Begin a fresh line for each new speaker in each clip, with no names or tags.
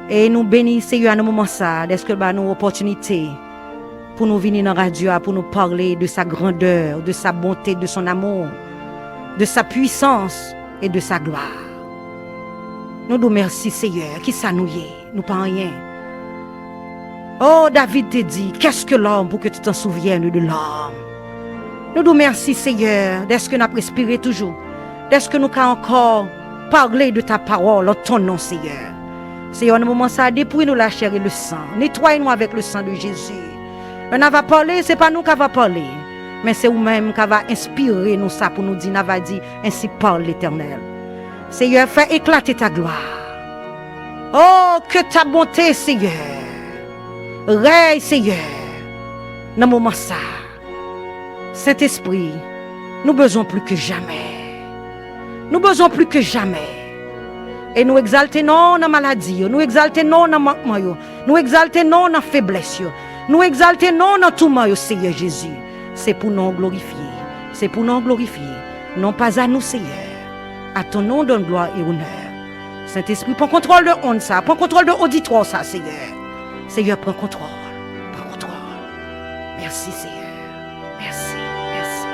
Et nous bénissons Seigneur à nos moments ça, est-ce que nous avons une opportunité pour nous venir dans la radio, pour nous parler de sa grandeur, de sa bonté, de son amour, de sa puissance et de sa gloire. Nous nous remercions Seigneur, qui ça nous est, nous pas rien. Oh, David te dit, qu'est-ce que l'homme pour que tu t'en souviennes de l'homme? Nous nous remercions Seigneur, d'est-ce que nous avons respiré toujours, d'est-ce que nous avons encore parlé de ta parole en ton nom Seigneur. Seigneur, au moment ça, dépouille-nous la chair et le sang, nettoie-nous avec le sang de Jésus. On va parler, ce n'est pas nous qui va parler, mais c'est vous-même qui va inspirer nous ça pour nous dire, va dire, ainsi parle l'Éternel. Seigneur, fais éclater ta gloire. Oh, que ta bonté, Seigneur, règne, Seigneur, dans le moment ça. Saint-Esprit, nous besoin plus que jamais. Nous besoin plus que jamais. Et nous exaltons dans la maladie, nous exaltons dans le manquement, nous exaltons dans la faiblesse. Nous exaltons dans tout mal, Seigneur Jésus. C'est pour nous glorifier. C'est pour nous glorifier. Non pas à nous, Seigneur. À ton nom donne gloire et honneur. Saint-Esprit, prends contrôle de on ça. Prends contrôle de auditoire ça, Seigneur. Seigneur, prends contrôle. Prends contrôle. Merci, Seigneur. Merci. Merci.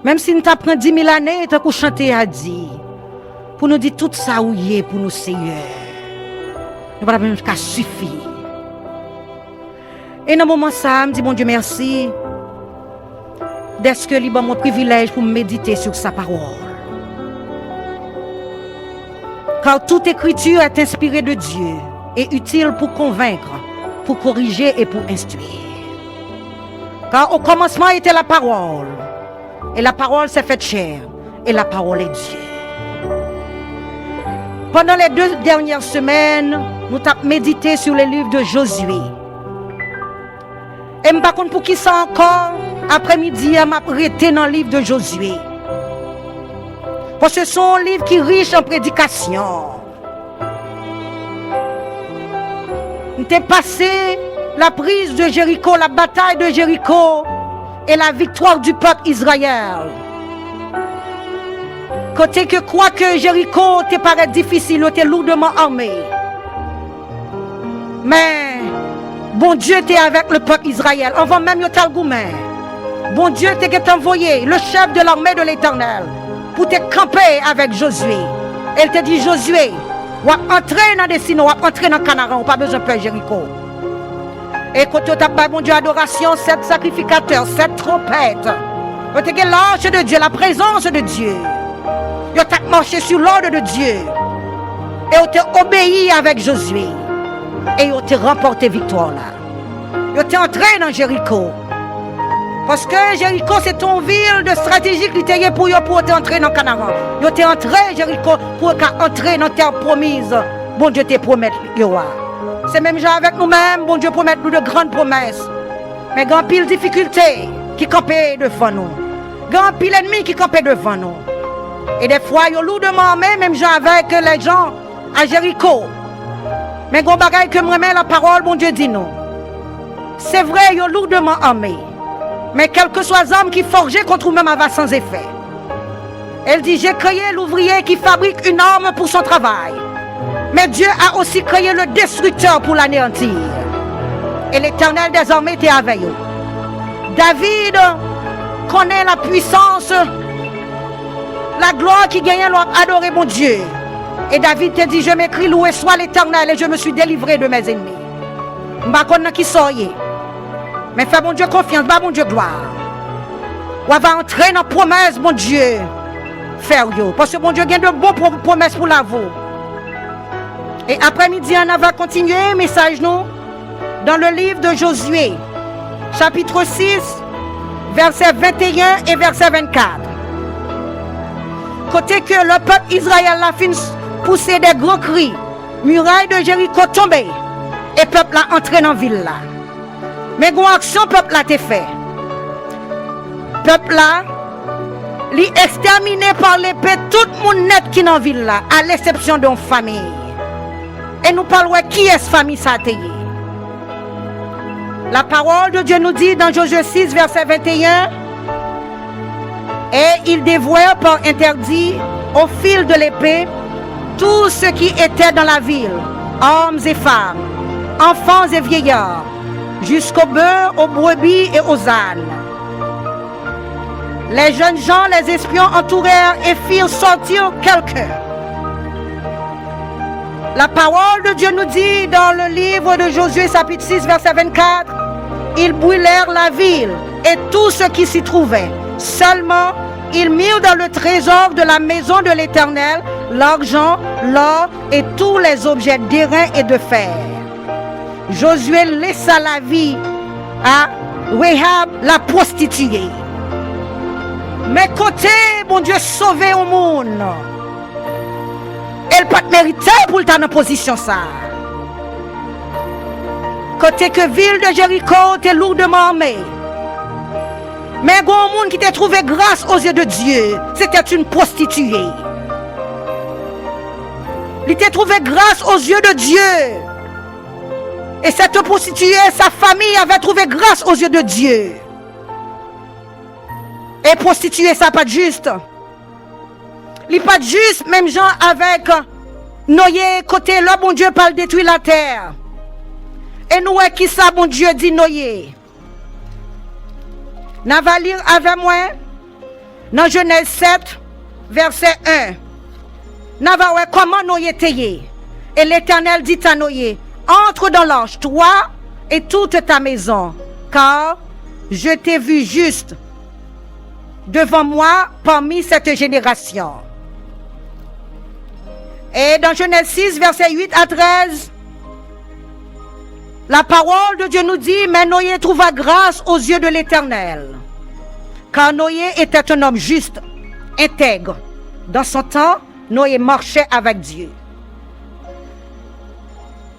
Même si nous t'apprend 10 000 années, tu as chanté à dire, pour nous dire tout ça où y est pour nous, Seigneur. Nous ne pouvons même pas suffire. Et dans le moment ça, je dis, bon Dieu, merci. D'être que libre mon privilège pour méditer sur sa parole. Car toute écriture est inspirée de Dieu et utile pour convaincre, pour corriger et pour instruire. Car au commencement était la parole. Et la parole s'est faite chair. Et la parole est Dieu. Pendant les 2 dernières semaines, nous avons médité sur les livres de Josué. Et je ne sais pas pour qui ça encore, après-midi, je m'ai arrêté dans le livre de Josué. Parce que ce sont un livre qui est riche en prédication. Nous avons passé la prise de Jéricho, la bataille de Jéricho. Et la victoire du peuple Israël. Côté que quoi que Jéricho te paraît difficile, te lourdement armé. Mais bon Dieu t'est avec le peuple Israël. Avant même yo talgoumen. Bon Dieu t'est envoyé le chef de l'armée de l'Éternel pour te camper avec Josué. Elle te dit Josué, ou entrer dans des sinos, ou entrer dans Canaan, pas besoin de faire Jéricho. Et quand tu as bon Dieu adoration, 7 sacrificateurs, 7 trompettes. Tu as l'arche de Dieu, la présence de Dieu. Tu as marché sur l'ordre de Dieu. Et tu as obéi avec Josué. Et tu as remporté victoire là. Tu es entré dans Jéricho. Parce que Jéricho c'est ton ville de stratégie qui était pour entrer dans Canaan. Tu es entré Jéricho pour entrer dans terre promise. Bon Dieu te promet. C'est même genre avec nous-mêmes, bon Dieu promet nous de grandes promesses. Mais grand pile difficultés qui campent devant nous. Grand pile ennemi qui campent devant nous. Et des fois, ils ont lourdement armé, même genre avec les gens à Jéricho. Mais grand bagaille que moi-même la parole, bon Dieu dit nous. C'est vrai, ils ont lourdement armé. Mais quelles que soient les armes qui forgées contre nous-mêmes, va sans effet. Elle dit, j'ai créé l'ouvrier qui fabrique une arme pour son travail. Mais Dieu a aussi créé le destructeur pour l'anéantir. Et l'Éternel désormais était avec eux. David connaît la puissance, la gloire qui gagne à adorer mon Dieu. Et David te dit, je m'écris, loué soit l'Éternel et je me suis délivré de mes ennemis. Je ne sais pas qui soyez. Mais fais mon Dieu confiance, pas mon Dieu gloire. On va entrer dans la promesse, mon Dieu. Faire yo. Parce que mon Dieu a de bonnes promesses pour la vous. Et après-midi, on va continuer, message nous, dans le livre de Josué, chapitre 6, verset 21 et verset 24. Côté que le peuple Israël a fait pousser des gros cris, muraille de Jéricho tombée, et le peuple a entré dans la ville là. Mais une action, le peuple a été fait. Le peuple là, il est exterminé par l'épée tout le monde net qui est dans la ville là, à l'exception d'une famille. Et nous parlons qui est cette famille ça a été. La parole de Dieu nous dit dans Josué 6, verset 21, et il dévoua par interdit au fil de l'épée tout ce qui était dans la ville, hommes et femmes, enfants et vieillards, jusqu'aux bœufs, aux brebis et aux ânes. Les jeunes gens, les espions entourèrent et firent sortir quelqu'un. La parole de Dieu nous dit dans le livre de Josué, chapitre 6, verset 24, ils brûlèrent la ville et tout ce qui s'y trouvait. Seulement, ils mirent dans le trésor de la maison de l'Éternel l'argent, l'or et tous les objets d'airain et de fer. Josué laissa la vie à Rahab, la prostituée. Mais côté, mon Dieu, sauver au monde. Elle peut pas mériter pour estar dans position ça. Côté que ville de Jéricho était lourdement armée. Mais il y a un monde qui t'a trouvé grâce aux yeux de Dieu. C'était une prostituée. Il t'a trouvé grâce aux yeux de Dieu. Et cette prostituée, sa famille avait trouvé grâce aux yeux de Dieu. Et prostituée, ça pas juste. Il n'est pas juste, même gens avec Noé, côté là, bon Dieu parle détruire la terre. Et nous, qui ça, bon Dieu dit Noé? Nous allons lire avec moi dans Genèse 7, verset 1. Nous allons voir comment Noé était. Et l'Éternel dit à Noé, entre dans l'arche, toi et toute ta maison, car je t'ai vu juste devant moi parmi cette génération. Et dans Genèse 6, verset 8 à 13, la parole de Dieu nous dit, mais Noé trouva grâce aux yeux de l'Éternel. Car Noé était un homme juste, intègre. Dans son temps, Noé marchait avec Dieu.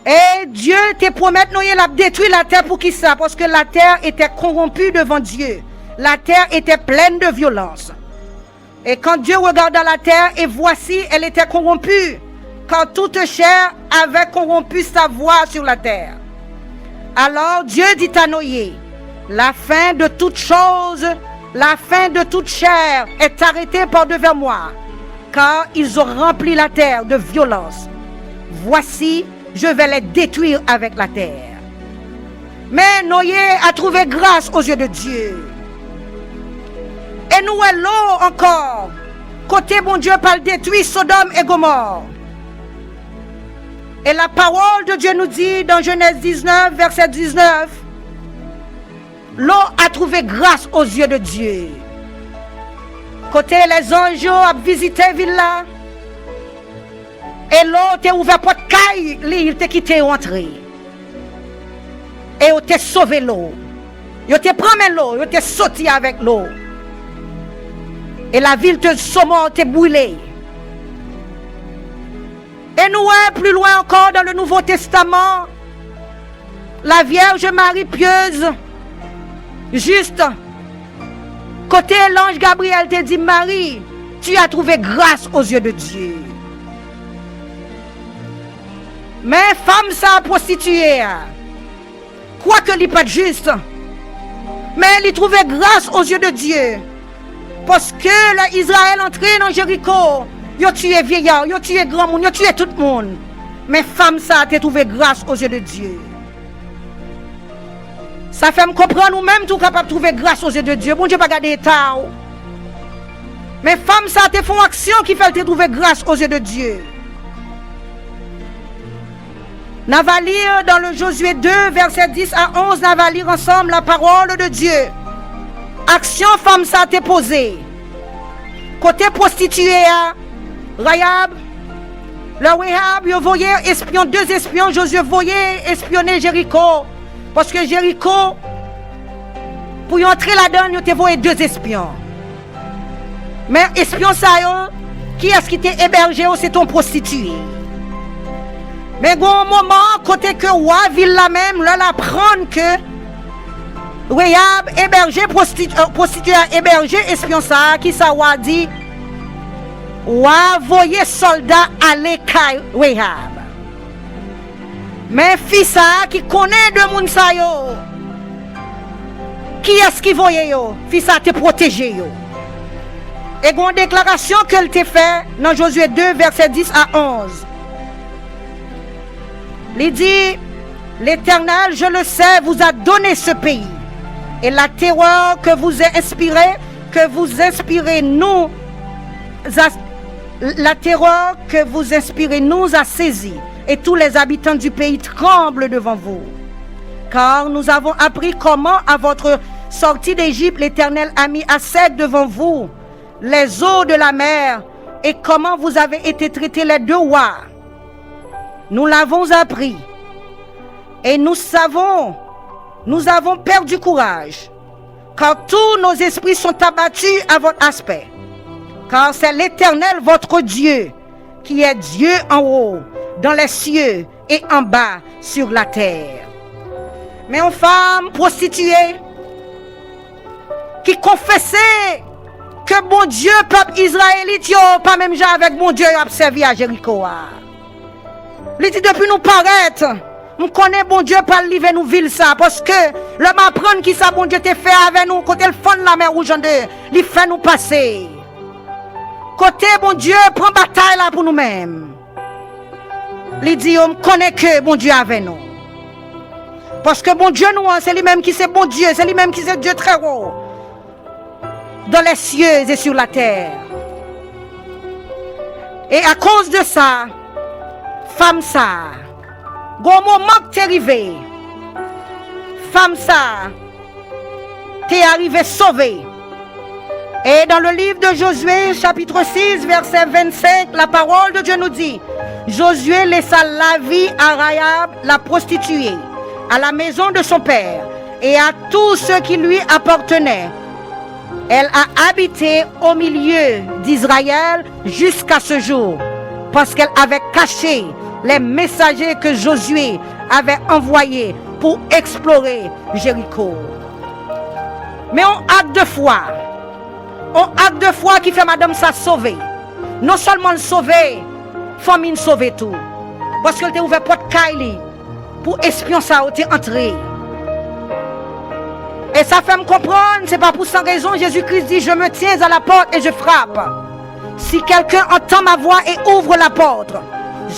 Et Dieu te promet, Noé l'a détruit la terre pour qui ça? Parce que la terre était corrompue devant Dieu. La terre était pleine de violence. Et quand Dieu regarda la terre, et voici, elle était corrompue, car toute chair avait corrompu sa voix sur la terre. Alors Dieu dit à Noé, la fin de toute chose, la fin de toute chair est arrêtée par devant moi, car ils ont rempli la terre de violence. Voici, je vais les détruire avec la terre. Mais Noé a trouvé grâce aux yeux de Dieu. Et nous est l'eau encore. Côté bon Dieu parle détruire Sodome et Gomorrhe. Et la parole de Dieu nous dit dans Genèse 19, verset 19, l'eau a trouvé grâce aux yeux de Dieu. Côté les anges ont visité la ville là. Et l'eau t'a ouvert pour caille, il t'a quitté entrer. Et il t'a sauvé l'eau. Il t'a pris l'eau, il t'a sorti avec l'eau. Et la ville de Sodome t'est brûlée. Et nous, plus loin encore dans le Nouveau Testament, la Vierge Marie pieuse, juste, côté l'ange Gabriel te dit, Marie, tu as trouvé grâce aux yeux de Dieu. Mais femme ça prostituée, quoi que n'est pas juste, mais elle y trouvait grâce aux yeux de Dieu. Parce que l'Israël entrait dans Jéricho, ils ont tué vieillard, ils ont tué grand monde, ils ont tué tout le monde. Mais femme ça a trouvé grâce aux yeux de Dieu. Ça fait me comprendre nous-mêmes tout capable de trouver grâce aux yeux de Dieu. Bon Dieu pas garder état. Mais femme ça te font action qui fait te trouver grâce aux yeux de Dieu. Nous allons lire dans le Josué 2, verset 10 à 11, nous allons lire ensemble la parole de Dieu. Action femme ça te posée. Côté prostituée, Rahab, le Rahab, il voyait espion, 2 espions, Josué voyait espionner Jéricho. Parce que Jéricho, pour y entrer là-dedans, il te voyait 2 espions. Mais espion ça, qui est-ce qui t'a hébergé, c'est ton prostitué. Mais au moment, côté que ville la même, là, apprendre que Rahab hébergé, prostitué hébergé, espion ça, qui ça a dit, voyez soldat aller kay Rahab. Mais fils ça qui connaît de moun sa yo, qui est-ce qui voyait yo? Fils ça te protéger yo. Et une déclaration qu'elle te fait dans Josué 2, verset 10 à 11. Il dit, l'Éternel, je le sais, vous a donné ce pays. Et la terreur que vous inspirez nous, la terreur que vous inspirez nous a saisi. Et tous les habitants du pays tremblent devant vous. Car nous avons appris comment, à votre sortie d'Égypte, l'Éternel a mis à sec devant vous les eaux de la mer et comment vous avez été traités les 2 rois. Nous l'avons appris et nous avons perdu courage, car tous nos esprits sont abattus à votre aspect. Car c'est l'Éternel votre Dieu qui est Dieu en haut, dans les cieux et en bas sur la terre. Mais une femme prostituée qui confessait que bon Dieu, peuple israélite, pas même genre avec bon Dieu, a servi à Jéricho. Il dit depuis nous paraître, nous connaissons bon Dieu pas livrer nous ville ça, parce que l'homme apprend qui ça bon Dieu te fait avec nous, côté le fond de la mer rouge en deux, il fait nous passer. Côté bon Dieu prend bataille là pour nous-mêmes. Il dit on connaît que bon Dieu avec nous. Parce que bon Dieu nous, c'est lui-même qui c'est bon Dieu, c'est lui-même qui c'est Dieu très haut. Dans les cieux et sur la terre. Et à cause de ça, femme ça, au moment que t'es arrivé, femme ça, t'es arrivé sauvée. Et dans le livre de Josué, chapitre 6, verset 25, la parole de Dieu nous dit, Josué laissa la vie à Rahab, la prostituée, à la maison de son père, et à tous ceux qui lui appartenaient. Elle a habité au milieu d'Israël jusqu'à ce jour, parce qu'elle avait caché les messagers que Josué avait envoyés pour explorer Jéricho. Mais on acte de foi qui fait madame ça sauver. Non seulement sauver, famille sauver tout. Parce qu'elle t'a ouvert porte Kylie pour espion ça où t'es entré. Et ça fait me comprendre, c'est pas pour sans raison, Jésus-Christ dit, je me tiens à la porte et je frappe. Si quelqu'un entend ma voix et ouvre la porte,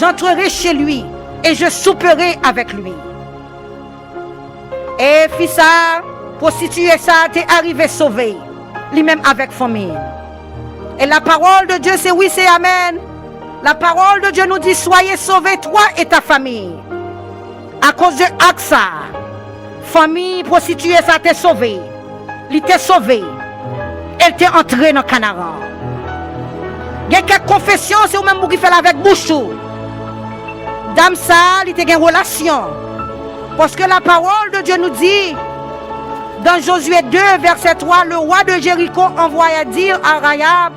j'entrerai chez lui et je souperai avec lui. Et fils ça, prostituée ça, t'es arrivé sauvé, lui-même avec famille. Et la parole de Dieu, c'est oui, c'est amen. La parole de Dieu nous dit, soyez sauvés, toi et ta famille. À cause de Aksa. Famille prostituée, ça t'est sauvé. Il t'est sauvé. Elle t'est entrée dans le Canara. Il y a quelques confessions, c'est vous-même qui fait avec bouchou. Dame ça, il t'est une relation. Parce que la parole de Dieu nous dit, dans Josué 2, verset 3, le roi de Jéricho envoya dire à Rahab,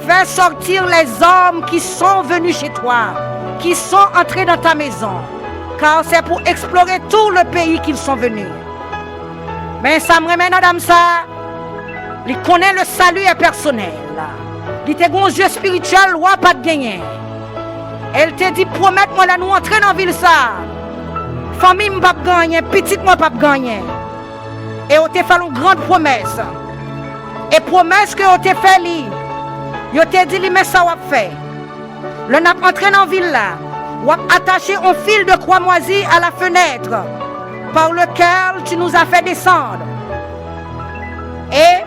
fais sortir les hommes qui sont venus chez toi, qui sont entrés dans ta maison. Car c'est pour explorer tout le pays qu'ils sont venus. Mais ça me ramène à Dame ça. Il connaît le salut est personnel. Il te gon yeux spirituel, ou pas de gagner. Elle te dit, promette-moi là, nous entrer dans la ville ça. Famille m'a pas gagner, petite moi pas gagner. Et on te fait une grande promesse. Et promesse que vous avez fait, vous avez dit, mais ça vous fait. Le n'a entré dans la ville là, vous avez attaché un fil de croix moisie à la fenêtre par lequel tu nous as fait descendre. Et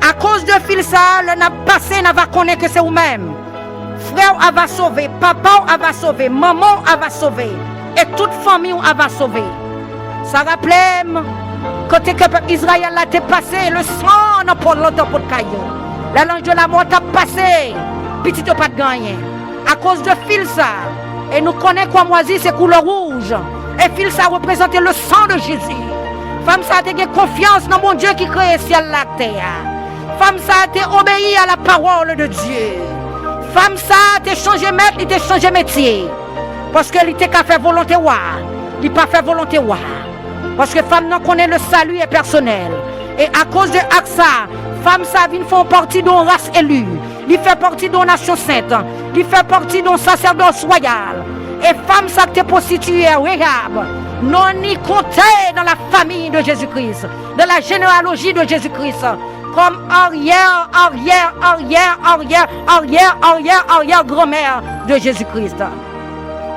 à cause de fil ça, le n'a passé, n'a pas connaître que c'est vous-même. Frère va sauver, papa va sauver, maman va sauver, et toute famille va sauver. Ça rappelait côté que Israël a été passé, le sang n'a pas longtemps pour le caillou. La langue de la mort a passé, petit n'a pas de gagné. À cause de fil ça, et nous connaissons quoi moisi, c'est couleur rouge. Et fil ça représentait le sang de Jésus. Femme ça a été confiance dans mon Dieu qui crée ciel la terre. Femme ça a été obéi à la parole de Dieu. Femme ça a été changé maître, il t'a changé métier. Parce que il t'a qu'à faire volonté wa. Il pas fait volonté wa. Parce que femme non connaît le salut est personnel. Et à cause de ça, femme ça vient faire partie d'une race élue. Il fait partie d'une nation sainte. Il fait partie d'un sacerdoce royal. Et femme ça qui est prostituée, regarde, non ni compté dans la famille de Jésus-Christ, dans la généalogie de Jésus-Christ, comme arrière grand-mère de Jésus-Christ.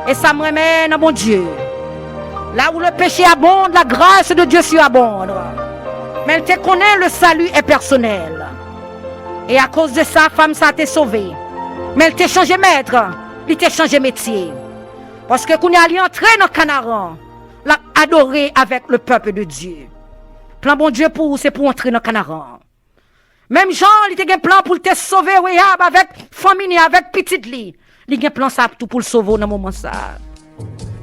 Et ça me ramène à mon Dieu. Là où le péché abonde, la grâce de Dieu surabonde. Mais elle te connaît, le salut est personnel. Et à cause de ça, femme, ça t'a sauvé. Mais elle t'a changé maître, il t'a changé métier. Parce que quand elle est entrée dans le Canaran, l'a adoré avec le peuple de Dieu. Plan bon Dieu pour c'est pour entrer dans le Canaran. Même Jean, il a un plan pour te sauver avec famille, avec petite lit. Il a un plan ça tout pour le sauver dans le moment ça.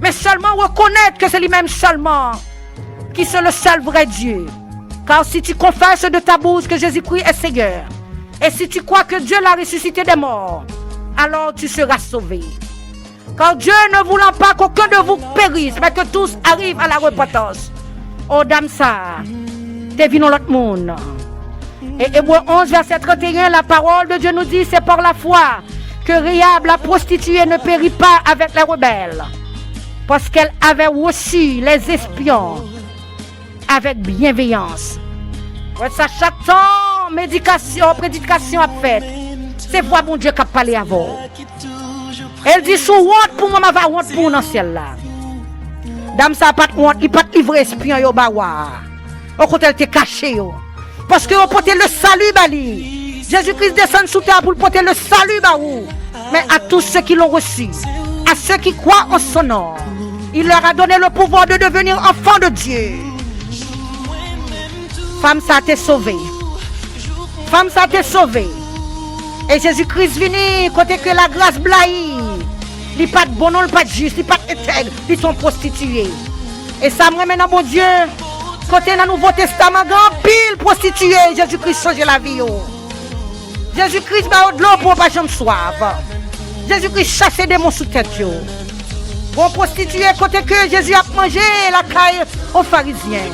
Mais seulement reconnaître que c'est lui-même seulement qui est le seul vrai Dieu. Car si tu confesses de ta bouche que Jésus-Christ est Seigneur, et si tu crois que Dieu l'a ressuscité des morts, alors tu seras sauvé. Car Dieu ne voulant pas qu'aucun de vous périsse, mais que tous arrivent à la repentance. Oh dame ça, t'es venu dans l'autre monde. Et Hébreux 11, verset 31, la parole de Dieu nous dit, c'est par la foi que Rahab, la prostituée, ne périt pas avec les rebelles. Parce qu'elle avait reçu les espions avec bienveillance. Ça, chaque temps, prédication a fait. C'est voir mon Dieu qui a parlé avant. Elle dit, sous honte pour moi, ma honte pour dans ciel là. Dame ça pas de honte, il pas de livre espion yo bawa. Au côté elle te caché yo. Parce que on porter le salut bali. Jésus-Christ descend sous terre pour porter le salut baou. Mais à tous ceux qui l'ont reçu, à ceux qui croient en son nom, il leur a donné le pouvoir de devenir enfants de Dieu. Femme ça t'est sauvée. Femme ça t'est sauvée. Et Jésus-Christ venu côté que la grâce blaye. Il n'est pas de bon, il n'est pas de juste, il n'est pas d'intègre, il sont prostitués. Et ça me ramène à mon Dieu. Côté dans le Nouveau Testament, grand pile prostitué, Jésus-Christ change la vie. Jésus-Christ va de l'eau pour pas jamais soif. Jésus-Christ chasse des démons sous tête. Bon prostitué, côté que Jésus a mangé la caille aux pharisiens.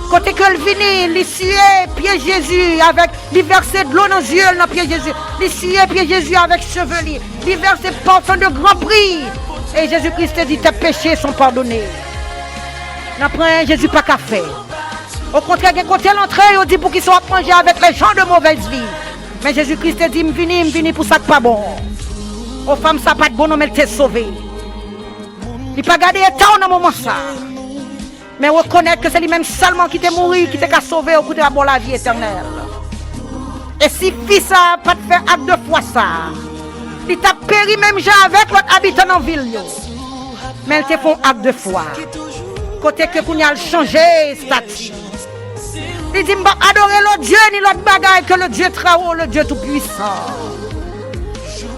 Côté que le vini, il suait pied Jésus avec, il versait de l'eau dans les yeux dans pied Jésus. Il suait pied Jésus avec chevelu. Il versait parfum de grand prix. Et Jésus-Christ te dit, tes péchés sont pardonnés. Après, Jésus pas qu'à faire. Au contraire, côté l'entrée, il dit pour qu'ils soient mangés avec les gens de mauvaise vie. Mais Jésus-Christ te dit, je viens pour ça que pas bon. Aux femmes, ça pas de bon, mais elle t'est sauvé. Il n'a pas gardé le temps dans le moment ça. Mais reconnaître que c'est lui-même seulement qui t'est mort, qui t'a sauvé au bout de la vie éternelle. Et si fils n'a pas fait acte de foi ça, il t'a péri même déjà avec l'autre habitant dans la ville. Mais il t'a fait acte de foi. Côté que vous avez changé statut. Il dit, adorer le Dieu ni l'autre bagaille que le Dieu très haut, le Dieu tout puissant.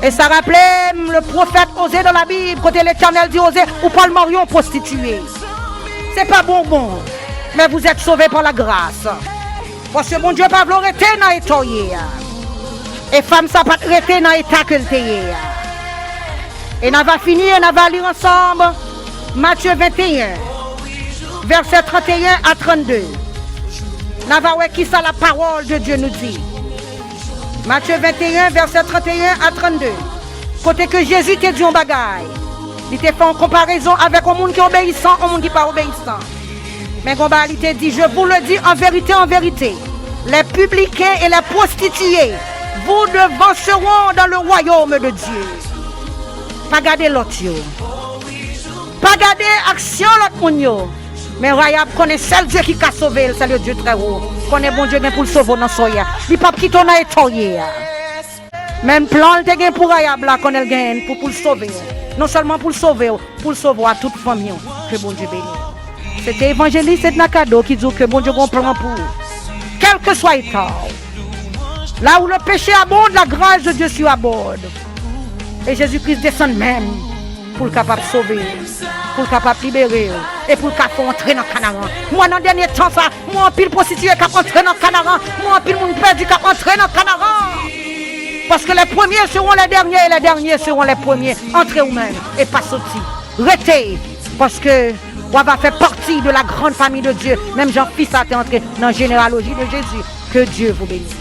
Et ça rappelait le prophète Osée dans la Bible, côté l'Éternel dit Osée, ou pas le morion prostitué. C'est pas bon, mais vous êtes sauvés par la grâce. Parce que mon Dieu pas vous arrêter dans l'état. Et femme ça pas arrêter dans l'état que le Et on va finir, on va lire ensemble Matthieu 21, verset 31 à 32. On va voir qui ça la parole de Dieu nous dit. Matthieu 21, verset 31 à 32. Côté que Jésus t'a dit un bagaille. Il t'a fait en comparaison avec un monde qui est obéissant, un monde qui n'est pas obéissant. Mais il t'a dit, je vous le dis en vérité, les publicains et les prostituées, vous devanceront dans le royaume de Dieu. Pas garder l'autre. Pas garder action l'autre monde. Mais royaume connaît seul Dieu qui a sauvé, c'est le Dieu très haut. Connaît bon Dieu pour le sauver dans soya. Il pas qui ton a étonné. Même plan le gain pour royaume là connaît le gain pour le sauver. Non seulement pour le sauver à toute famille que bon Dieu bénisse. C'était évangéliste et cadeau qui dit que bon Dieu comprend pour quel que soit l'état. Là où le péché abonde, la grâce de Dieu sur aborde. Et Jésus-Christ descend même pour le capable de sauver, pour le capable de libérer et pour le capable d'entrer dans le Canaan. Moi, dans le dernier temps, ça, moi, en pile prostituée qui a entré dans le Canaan. Moi, en pile monde perdu qui a entré dans le Canaan. Parce que les premiers seront les derniers et les derniers seront les premiers. Entrez vous-même et pas sortis. Restez. Parce que on va faire partie de la grande famille de Dieu. Même Jean-Fils a été entré dans la généalogie de Jésus. Que Dieu vous bénisse.